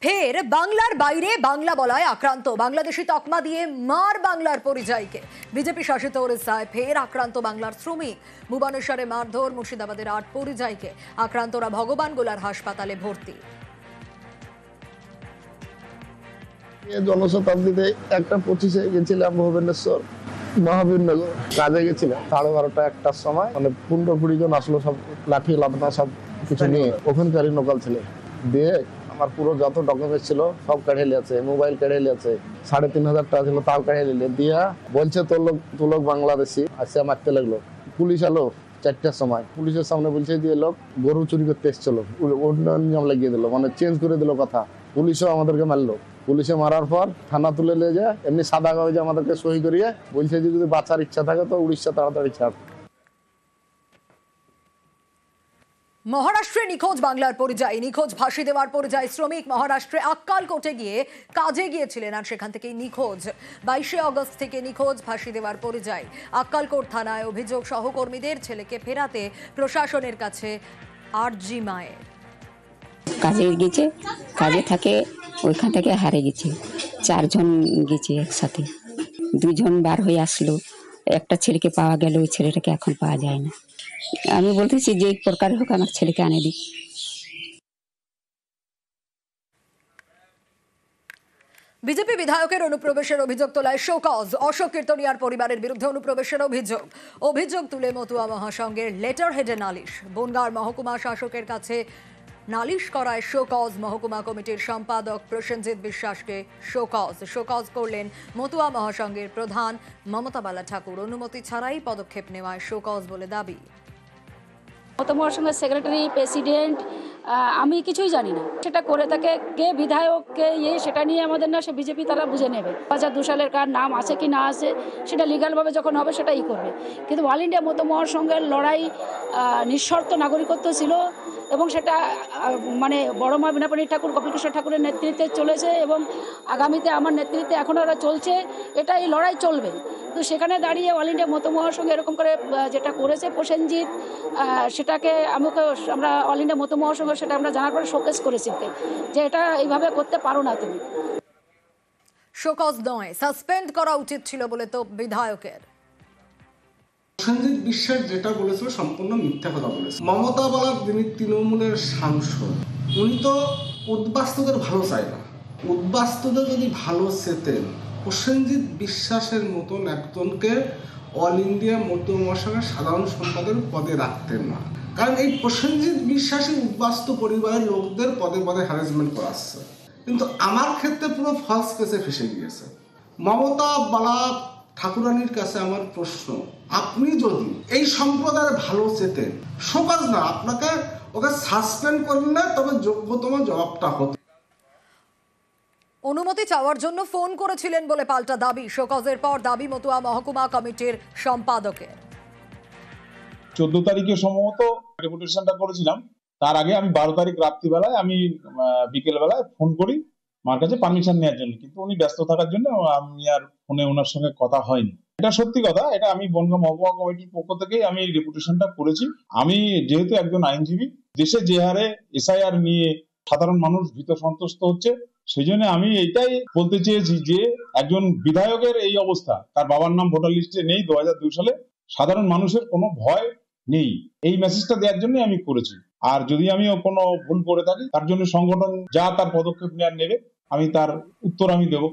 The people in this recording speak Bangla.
ফের বাংলার বাইরে বাংলা বলায় আক্রান্ত বাংলাদেশি তকমা দিয়ে মার বাংলার পরিযায়ীকে। বিজেপি শাসিত ওড়িশায় ফের আক্রান্ত বাংলার শ্রমিক। ভুবনেশ্বরে মারধর, মুর্শিদাবাদের ৮ পরিযায়ীকে। আক্রান্তরা ভগবানগোলার হাসপাতালে ভর্তি। জনশতাব্দীতে 1:25 গেছিলাম ভুবনেশ্বর মহাবীরনগর কাজে গেছিলাম। 12:30 1টার সময় 15-20 জন আসলো, সব লাঠি লাঠনা সব কিছু নিয়ে। ওখানকারই লোকাল ছেলে দিয়ে আমার পুরো যত ডকুমেন্টস ছিল সব কেড়ে নিয়েছে, মোবাইল কেড়ে নিয়েছে, 3,500 টাকা ছিল তাও কেড়ে নিলে দিয়া বলছে তোর লোক বাংলাদেশি। আসে মারতে লাগলো। পুলিশ এলো 4টার সময়। পুলিশের সামনে বলছে দিয়ে লোক গরু চুরি করতে এসেছিল, অন্য নিয়ম লাগিয়ে দিল, মানে চেঞ্জ করে দিল কথা। পুলিশও আমাদেরকে মারলো। পুলিশে মারার পর থানা তুলে নিয়ে যায়, এমনি সাদা কাগজে আমাদেরকে সই করিয়ে বলছে যে যদি বাঁচার ইচ্ছা থাকে তো উড়িষ্যা তাড়াতাড়ি ছাড়। মহারাষ্ট্রে নিখোঁজ বাংলার পরিযায়ী, নিখোঁজ ফাঁসি দেওয়ার পরিযায়ী শ্রমিক মহারাষ্ট্রে আক্কালকোটে গিয়ে কাজে গিয়েছিলেন আর সেখান থেকেই নিখোঁজ। 22শে অগস্ট থেকে নিখোঁজ ফাঁসি দেওয়ার পরিযায়ী। আক্কালকোট থানায় অভিযোগ, সহকর্মীদের ছেলেকে ফেরাতে প্রশাসনের কাছে আর্জি মায়ের। কাজে গেছে, কাজে থাকে, ওইখান থেকে হারে গেছে। 4 জন গেছে একসাথে, 2 জন বার হয়ে আসলো। একটা ছেলেকে পাওয়া গেল, ওই ছেলেটাকে এখন পাওয়া যায় না। আমি বলতেছি যে প্রকার হোক আমার ছেলেকে আনে দিক। বিজেপি বিধায়কের অনুপ্রবেশের অভিযোগ তোলায় শোকজ। অশোক কীর্তনিয়ার পরিবারের বিরুদ্ধে অনুপ্রবেশের অভিযোগ তুলে মতুয়া মহাসংঘের লেটার হেডে নালিশ। বনগাঁর মহকুমা শাসকের কাছে নালিশ করায় শোকজ। মহকুমা কমিটির সম্পাদক প্রসেনজিৎ বিশ্বাসকে শোকজ করলেন মতুয়া মহাসংঘের প্রধান মমতা বালা ঠাকুর। অনুমতি ছাড়াই পদক্ষেপ নেওয়ায় শোকজ বলে দাবি। মমতা মহাসংঘের সেক্রেটারি, প্রেসিডেন্ট, আমি কিছুই জানি না। সেটা করে থাকে কে বিধায়ক, কে সেটা নিয়ে আমাদের না, সে বিজেপি তারা বুঝে নেবে। 2002 সালের কার নাম আছে কি না আছে সেটা লিগালভাবে যখন হবে সেটাই করবে। কিন্তু অল ইন্ডিয়া মমতা মহাসংঘের লড়াই নিঃশর্ত নাগরিকত্ব ছিল এবং সেটা মানে বড় মা বিনাপানি ঠাকুর, কপিলকৃষ্ণ ঠাকুরের নেতৃত্বে চলেছে এবং আগামীতে আমার নেতৃত্বে এখন ওরা চলছে। এটা এই লড়াই চলবে। তো সেখানে দাঁড়িয়ে অল ইন্ডিয়া মমতা মহাসংঘ এরকম করে যেটা করেছে প্রসেনজিৎ, সেটাকে আমরা অল ইন্ডিয়া মমতা মহাসংঘ সেটা আমরা জানার পরে শোকেস করেছি ওকে, যে এটা এইভাবে করতে পারো না তুমি। শোকজ নয়, সাসপেন্ড করা উচিত ছিল বলে তো বিধায়কের। প্রসেনজিৎ বিশ্বাস যেটা বলেছিল সম্পূর্ণ মিথ্যা কথা বলেছে। মমতা বালা যিনি তৃণমূলের সাংসদ, উনি তো উদ্বাস্তুদের ভালো চায় না। উদ্বাস্তুদের যদি ভালো চেতেন, প্রসেনজিৎ বিশ্বাসের মতন একজনকে অল ইন্ডিয়া মতুয়া মহাসংঘের সাধারণ সম্পাদকের পদে রাখতেন না। কারণ এই প্রসেনজিৎ বিশ্বাসী উদ্বাস্তু পরিবারের লোকদের পদে পদে হ্যারাসমেন্ট করাচ্ছে। কিন্তু আমার ক্ষেত্রে পুরো ফলস কেসে ফেসে গিয়েছে। মমতা বালা ঠাকুরানির কাছে আমার প্রশ্ন, আপনি যদি এই সম্প্রদায়ের ভালো চেতেন, শোকজ না, আপনাকে ওকে সাসপেন্ড করলে তবে যোগ্যতম জবাবটা হতো। অনুমতি চাওয়ার জন্য ফোন করেছিলেন বলে পাল্টা দাবি। শোকজের পর দাবি মতুয়া মহকুমা কমিটির সম্পাদকের। 14 তারিখে সম্ভবত ডেপুটেশনটা করেছিলাম। তার আগে আমি 12 তারিখ রাত্রিবেলায় আমি বিকেল বেলায় ফোন করি মার কাছে পারমিশন নেওয়ার জন্য, কিন্তু উনি ব্যস্ত থাকার জন্য আমি আর ফোনে ওনার সঙ্গে কথা হয়নি। এটা সত্যি কথা, এটা আমি বনগাঁ মহকুমা কমিটির পক্ষ থেকেই আমি ডেপুটেশনটা করেছি। আমি যেহেতু একজন আইনজীবী, দেশে যে হারে এসআইআর নিয়ে সাধারণ মানুষ ভীত সন্ত্রস্ত হচ্ছে, সেই জন্য আমি এটাই বলতে চেয়েছি যে একজন বিধায়কের এই অবস্থা, তার বাবার নাম ভোটার লিস্টে নেই 2002 সালে, সাধারণ মানুষের কোনো ভয় নেই, এই মেসেজটা দেওয়ার জন্য আমি করেছি। আর যদি আমি কোনো ভুল করে থাকি তার জন্য সংগঠন যা তার পদক্ষেপ নেওয়ার নেবে, আমি তার উত্তর আমি দেবো।